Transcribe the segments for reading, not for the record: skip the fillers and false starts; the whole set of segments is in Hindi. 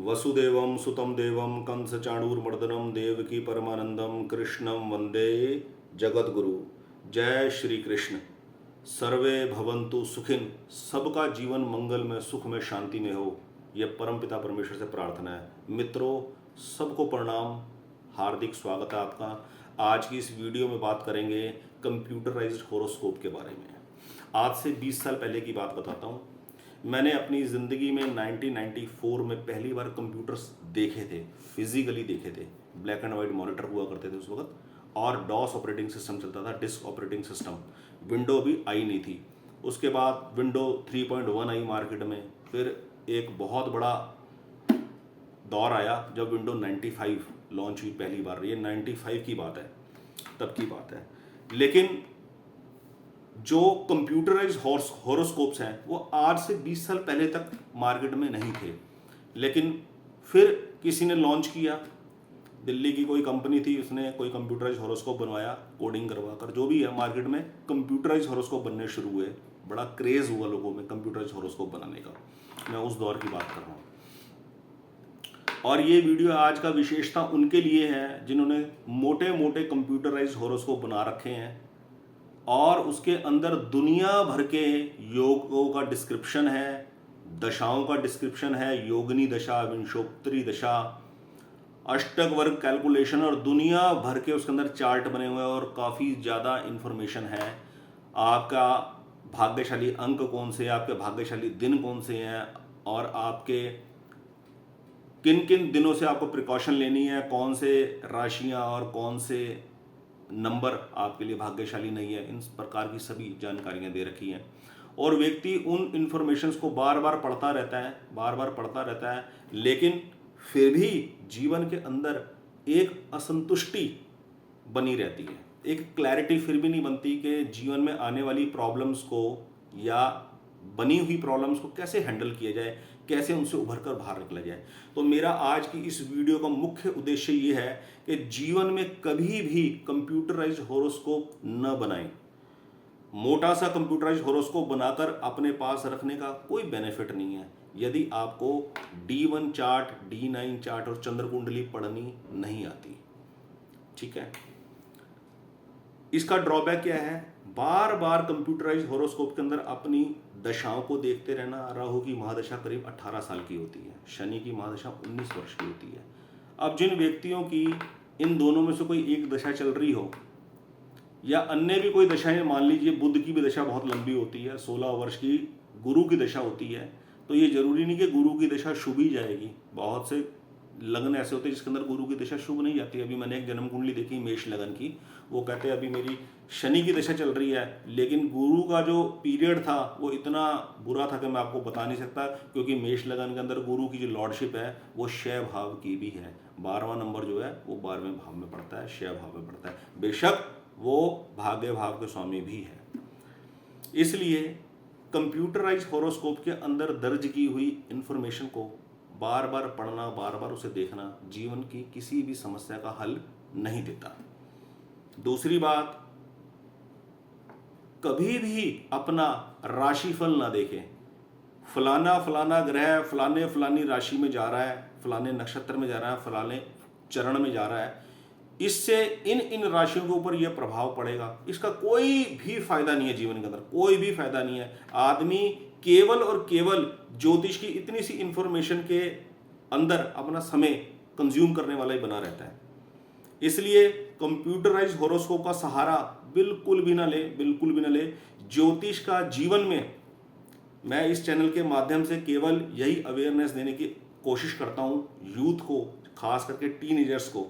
वसुदेवं सुतं देवं कंसचाणूरमर्दनं देवकी परमानंदम कृष्णं वंदे जगद्गुरु। जय श्री कृष्ण। सर्वे भवन्तु सुखिन। सबका जीवन मंगल में, सुख में, शांति में हो, यह परमपिता परमेश्वर से प्रार्थना है। मित्रों, सबको प्रणाम, हार्दिक स्वागत है आपका। आज की इस वीडियो में बात करेंगे कंप्यूटराइज्ड हॉरोस्कोप के बारे में। आज से 20 साल पहले की बात बताता हूँ। मैंने अपनी ज़िंदगी में 1994 में पहली बार कंप्यूटर्स देखे थे, फिजिकली देखे थे। ब्लैक एंड वाइट मॉनिटर हुआ करते थे उस वक्त, और डॉस ऑपरेटिंग सिस्टम चलता था, डिस्क ऑपरेटिंग सिस्टम। विंडो भी आई नहीं थी। उसके बाद विंडो 3.1 आई मार्केट में। फिर एक बहुत बड़ा दौर आया जब विंडो 95 लॉन्च हुई पहली बार। ये 95 की बात है, तब की बात है। लेकिन जो कंप्यूटराइज हॉरोस्कोप्स हैं वो आज से 20 साल पहले तक मार्केट में नहीं थे। लेकिन फिर किसी ने लॉन्च किया, दिल्ली की कोई कंपनी थी, उसने कोई कंप्यूटराइज हॉरोस्कोप बनवाया, कोडिंग करवा कर। जो भी है, मार्केट में कंप्यूटराइज हॉरोस्कोप बनने शुरू हुए। बड़ा क्रेज हुआ लोगों में कंप्यूटराइज हॉरोस्कोप बनाने का। मैं उस दौर की बात कर रहा हूँ। और ये वीडियो आज का विशेषता उनके लिए है जिन्होंने मोटे मोटे कंप्यूटराइज हॉरोस्कोप बना रखे हैं और उसके अंदर दुनिया भर के योगों का डिस्क्रिप्शन है, दशाओं का डिस्क्रिप्शन है, योगिनी दशा, विंशोत्तरी दशा, अष्टक वर्ग कैलकुलेशन, और दुनिया भर के उसके अंदर चार्ट बने हुए हैं और काफ़ी ज़्यादा इंफॉर्मेशन है। आपका भाग्यशाली अंक कौन से, आपके भाग्यशाली दिन कौन से हैं, और आपके किन किन दिनों से आपको प्रिकॉशन लेनी है, कौन से राशियां और कौन से नंबर आपके लिए भाग्यशाली नहीं है, इन प्रकार की सभी जानकारियां दे रखी हैं। और व्यक्ति उन इंफॉर्मेशंस को बार बार पढ़ता रहता है, बार बार पढ़ता रहता है, लेकिन फिर भी जीवन के अंदर एक असंतुष्टि बनी रहती है। एक क्लैरिटी फिर भी नहीं बनती कि जीवन में आने वाली प्रॉब्लम्स को या बनी हुई प्रॉब्लम्स को कैसे हैंडल किया जाए, कैसे उनसे उभर कर बाहर निकला जाए। तो मेरा आज की इस वीडियो का मुख्य उद्देश्य ये है कि जीवन में कभी भी कंप्यूटराइज्ड हॉरोस्कोप न बनाएं। मोटा सा कंप्यूटराइज्ड हॉरोस्कोप बनाकर अपने पास रखने का कोई बेनिफिट नहीं है यदि आपको D1 चार्ट, D9 चार्ट और चंद्र कुंडली पढ़नी नहीं आती। ठीक है। इसका ड्रॉबैक क्या है? बार बार कंप्यूटराइज्ड हॉरोस्कोप के अंदर अपनी दशाओं को देखते रहना। राहु की महादशा करीब 18 साल की होती है, शनि की महादशा 19 वर्ष की होती है। अब जिन व्यक्तियों की इन दोनों में से कोई एक दशा चल रही हो, या अन्य भी कोई दशाएं, मान लीजिए बुध की भी दशा बहुत लंबी होती है, 16 वर्ष की गुरु की दशा होती है, तो ये जरूरी नहीं कि गुरु की दशा शुभ ही जाएगी। बहुत से लगन ऐसे होते हैं जिसके अंदर गुरु की दशा शुभ नहीं जाती। अभी मैंने एक जन्म कुंडली देखी मेष लगन की, वो कहते हैं अभी मेरी शनि की दशा चल रही है, लेकिन गुरु का जो पीरियड था वो इतना बुरा था कि मैं आपको बता नहीं सकता, क्योंकि मेष लगन के अंदर गुरु की जो लॉर्डशिप है वो क्षय भाव की भी है। 12वां नंबर जो है वो 12वें भाव में पड़ता है, क्षय भाव में पड़ता है। बेशक वो भाग्य भाव के स्वामी भी है। इसलिए कंप्यूटराइज हॉरोस्कोप के अंदर दर्ज की हुई इंफॉर्मेशन को बार बार पढ़ना, बार बार उसे देखना जीवन की किसी भी समस्या का हल नहीं देता। दूसरी बात, कभी भी अपना राशिफल ना देखें। फलाना फलाना ग्रह फलाने फलानी राशि में जा रहा है, फलाने नक्षत्र में जा रहा है, फलाने चरण में जा रहा है, इससे इन राशियों के ऊपर यह प्रभाव पड़ेगा, इसका कोई भी फायदा नहीं है। जीवन के अंदर कोई भी फायदा नहीं है। आदमी केवल और केवल ज्योतिष की इतनी सी इंफॉर्मेशन के अंदर अपना समय कंज्यूम करने वाला ही बना रहता है। इसलिए कंप्यूटराइज्ड हॉरोस्कोप का सहारा बिल्कुल भी ना ले, बिल्कुल भी ना ले। ज्योतिष का जीवन में मैं इस चैनल के माध्यम से केवल यही अवेयरनेस देने की कोशिश करता हूं यूथ को, खास करके टीनेजर्स को,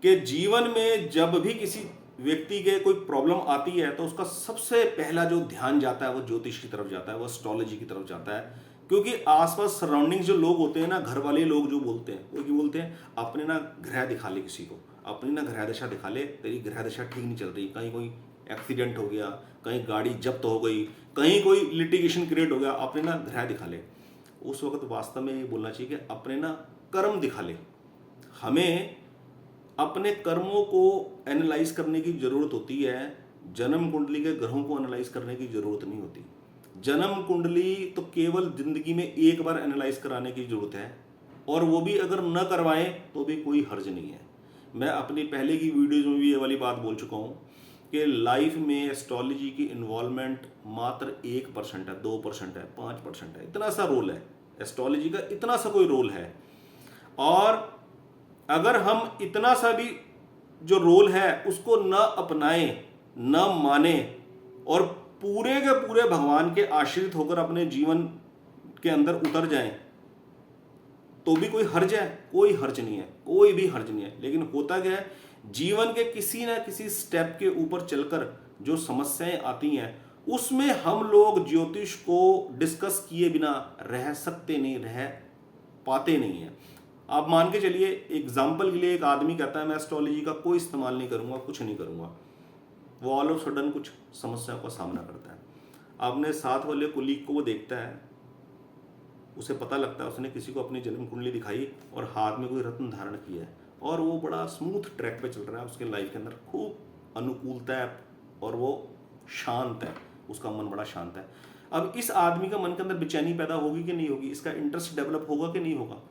कि जीवन में जब भी किसी व्यक्ति के कोई प्रॉब्लम आती है तो उसका सबसे पहला जो ध्यान जाता है वो ज्योतिष की तरफ जाता है, वो एस्ट्रोलॉजी की तरफ जाता है। क्योंकि आसपास सराउंडिंग्स जो लोग होते हैं ना, घर वाले लोग जो बोलते हैं, वो क्या बोलते हैं, अपने ना ग्रह दिखा ले किसी को, अपनी ना ग्रह दशा दिखा ले, तेरी ग्रह दशा ठीक नहीं चल रही, कहीं कोई एक्सीडेंट हो गया, कहीं गाड़ी जब्त हो गई, कहीं कोई लिटिगेशन क्रिएट हो गया, अपने ना ग्रह दिखा ले। उस वक्त वास्तव में ये बोलना चाहिए कि अपने ना कर्म दिखा ले। हमें अपने कर्मों को एनालाइज करने की जरूरत होती है, जन्म कुंडली के ग्रहों को एनालाइज करने की जरूरत नहीं होती। जन्म कुंडली तो केवल जिंदगी में एक बार एनालाइज कराने की जरूरत है, और वो भी अगर न करवाएं तो भी कोई हर्ज नहीं है। मैं अपनी पहले की वीडियोज में भी ये वाली बात बोल चुका हूँ कि लाइफ में एस्ट्रोलॉजी की इन्वॉल्वमेंट मात्र 1% है, 2% है, 5% है, इतना सा रोल है एस्ट्रोलॉजी का, इतना सा कोई रोल है। और अगर हम इतना सा भी जो रोल है उसको न अपनाएं, न माने, और पूरे के पूरे भगवान के आश्रित होकर अपने जीवन के अंदर उतर जाएं, तो भी कोई हर्ज है? कोई हर्ज नहीं है, कोई भी हर्ज नहीं है। लेकिन होता क्या है, जीवन के किसी ना किसी स्टेप के ऊपर चलकर जो समस्याएं आती हैं उसमें हम लोग ज्योतिष को डिस्कस किए बिना रह सकते नहीं, रह पाते नहीं हैं। आप मान के चलिए, एग्जाम्पल के लिए एक आदमी कहता है मैं एस्ट्रोलॉजी का कोई इस्तेमाल नहीं करूंगा, कुछ नहीं करूंगा, वो ऑल ऑफ सडन कुछ समस्याओं का सामना करता है। आपने साथ वाले कुलीग को वो देखता है, उसे पता लगता है उसने किसी को अपनी जन्म कुंडली दिखाई और हाथ में कोई रत्न धारण किया है, और वो बड़ा स्मूथ ट्रैक पे चल रहा है, उसके लाइफ के अंदर खूब अनुकूलता है और वो शांत है, उसका मन बड़ा शांत है। अब इस आदमी का मन के अंदर बेचैनी पैदा होगी कि नहीं होगी, इसका इंटरेस्ट डेवलप होगा कि नहीं होगा।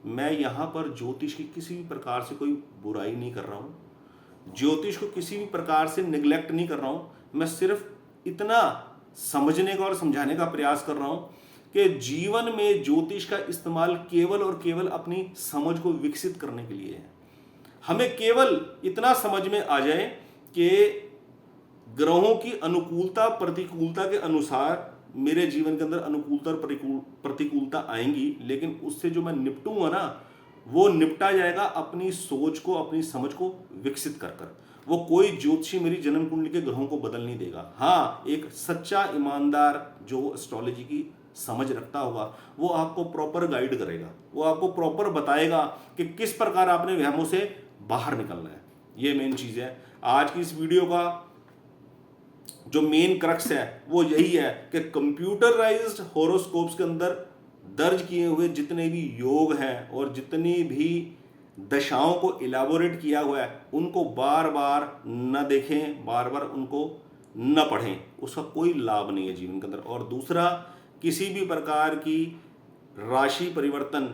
मैं यहाँ पर ज्योतिष की किसी भी प्रकार से कोई बुराई नहीं कर रहा हूँ, ज्योतिष को किसी भी प्रकार से निगलेक्ट नहीं कर रहा हूँ, मैं सिर्फ इतना समझने का और समझाने का प्रयास कर रहा हूँ कि जीवन में ज्योतिष का इस्तेमाल केवल और केवल अपनी समझ को विकसित करने के लिए है। हमें केवल इतना समझ में आ जाए कि ग्रहों की अनुकूलता प्रतिकूलता के अनुसार मेरे जीवन के अंदर अनुकूलता और प्रतिकूलता आएंगी, लेकिन उससे जो मैं निपटूंगा ना, वो निपटा जाएगा अपनी सोच को, अपनी समझ को विकसित कर कर। वो कोई ज्योतिषी मेरी जन्म कुंडली के ग्रहों को बदल नहीं देगा। हाँ, एक सच्चा ईमानदार जो एस्ट्रोलॉजी की समझ रखता होगा वो आपको प्रॉपर गाइड करेगा, वो आपको प्रॉपर बताएगा कि किस प्रकार आपने वहमों से बाहर निकलना है। ये मेन चीज है। आज की इस वीडियो का जो मेन क्रक्स है वो यही है कि कंप्यूटराइज्ड होरोस्कोप्स के अंदर दर्ज किए हुए जितने भी योग हैं और जितनी भी दशाओं को इलाबोरेट किया हुआ है उनको बार बार न देखें, बार बार उनको न पढ़ें, उसका कोई लाभ नहीं है जीवन के अंदर। और दूसरा, किसी भी प्रकार की राशि परिवर्तन,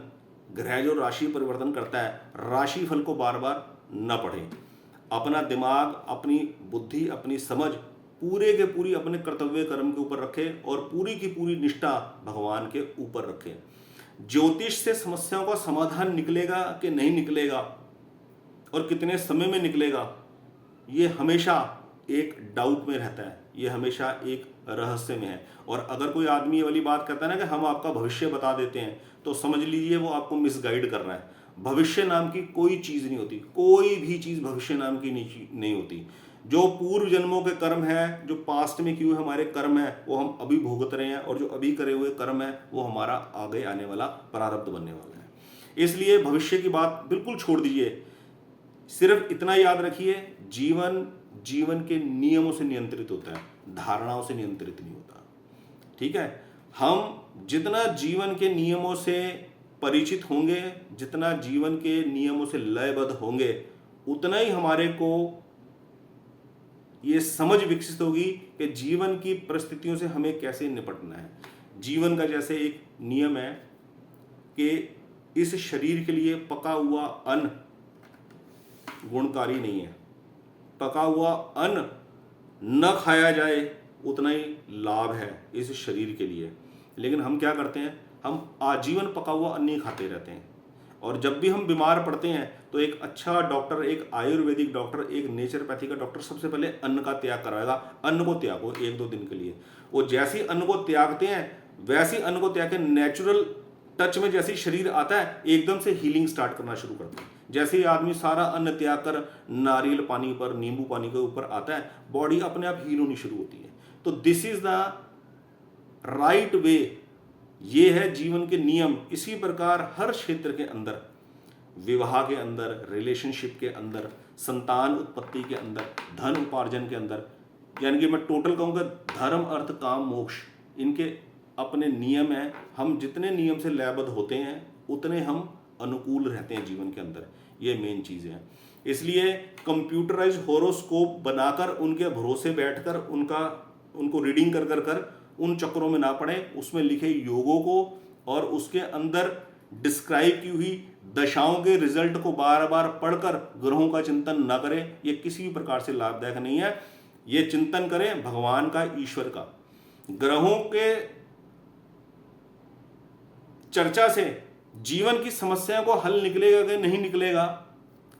ग्रह जो राशि परिवर्तन करता है, राशि फल को बार बार न पढ़ें। अपना दिमाग, अपनी बुद्धि, अपनी समझ पूरे के पूरी अपने कर्तव्य कर्म के ऊपर रखें और पूरी की पूरी निष्ठा भगवान के ऊपर रखें। ज्योतिष से समस्याओं का समाधान निकलेगा कि नहीं निकलेगा और कितने समय में निकलेगा, ये हमेशा एक डाउट में रहता है, ये हमेशा एक रहस्य में है। और अगर कोई आदमी ये वाली बात कहता है ना कि हम आपका भविष्य बता देते हैं, तो समझ लीजिए वो आपको मिसगाइड कर रहा है। भविष्य नाम की कोई चीज़ नहीं होती, कोई भी चीज़ भविष्य नाम की नहीं होती। जो पूर्व जन्मों के कर्म है, जो पास्ट में किए हुए हमारे कर्म है, वो हम अभी भुगत रहे हैं, और जो अभी करे हुए कर्म है वो हमारा आगे आने वाला प्रारब्ध बनने वाला है। इसलिए भविष्य की बात बिल्कुल छोड़ दीजिए। सिर्फ इतना याद रखिए, जीवन के नियमों से नियंत्रित होता है, धारणाओं से नियंत्रित नहीं होता। ठीक है, हम जितना जीवन के नियमों से परिचित होंगे, जितना जीवन के नियमों से लयबद्ध होंगे, उतना ही हमारे को ये समझ विकसित होगी कि जीवन की परिस्थितियों से हमें कैसे निपटना है। जीवन का जैसे एक नियम है कि इस शरीर के लिए पका हुआ अन्न गुणकारी नहीं है, पका हुआ अन्न न खाया जाए उतना ही लाभ है इस शरीर के लिए। लेकिन हम क्या करते हैं, हम आजीवन पका हुआ अन्न ही खाते रहते हैं, और जब भी हम बीमार पड़ते हैं तो एक अच्छा डॉक्टर, एक आयुर्वेदिक डॉक्टर, एक नेचुरोपैथी का डॉक्टर सबसे पहले अन्न का त्याग करवाएगा। अन्न को त्यागो 1-2 दिन के लिए। वो जैसे ही अन्न को त्यागते हैं वैसे ही अन्न को त्याग के नेचुरल टच में जैसे ही शरीर आता है एकदम से हीलिंग स्टार्ट करना शुरू करते हैं। जैसे ही आदमी सारा अन्न त्याग कर नारियल पानी पर, नींबू पानी के ऊपर आता है, बॉडी अपने आप हील होनी शुरू होती है। तो this is the right way, ये है जीवन के नियम। इसी प्रकार हर क्षेत्र के अंदर, विवाह के अंदर, रिलेशनशिप के अंदर, संतान उत्पत्ति के अंदर, धन उपार्जन के अंदर, यानी कि मैं टोटल कहूँगा धर्म अर्थ काम मोक्ष, इनके अपने नियम हैं। हम जितने नियम से लयबद्ध होते हैं उतने हम अनुकूल रहते हैं जीवन के अंदर। ये मेन चीज़ है। इसलिए कंप्यूटराइज होरोस्कोप बनाकर उनके भरोसे बैठकर उनको रीडिंग कर उन चक्रों में ना पड़े। उसमें लिखे योगों को और उसके अंदर डिस्क्राइब की हुई दशाओं के रिजल्ट को बार बार पढ़कर ग्रहों का चिंतन ना करें, ये किसी भी प्रकार से लाभदायक नहीं है। ये चिंतन करें भगवान का, ईश्वर का। ग्रहों के चर्चा से जीवन की समस्या को हल निकलेगा कि नहीं निकलेगा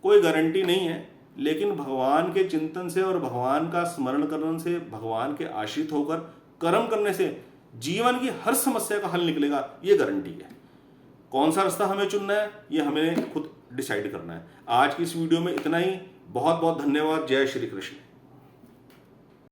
कोई गारंटी नहीं है, लेकिन भगवान के चिंतन से और भगवान का स्मरण करने से, भगवान के आश्रित होकर कर्म करने से जीवन की हर समस्या का हल निकलेगा, ये गारंटी है। कौन सा रास्ता हमें चुनना है ये हमें खुद डिसाइड करना है। आज की इस वीडियो में इतना ही। बहुत बहुत धन्यवाद। जय श्री कृष्ण।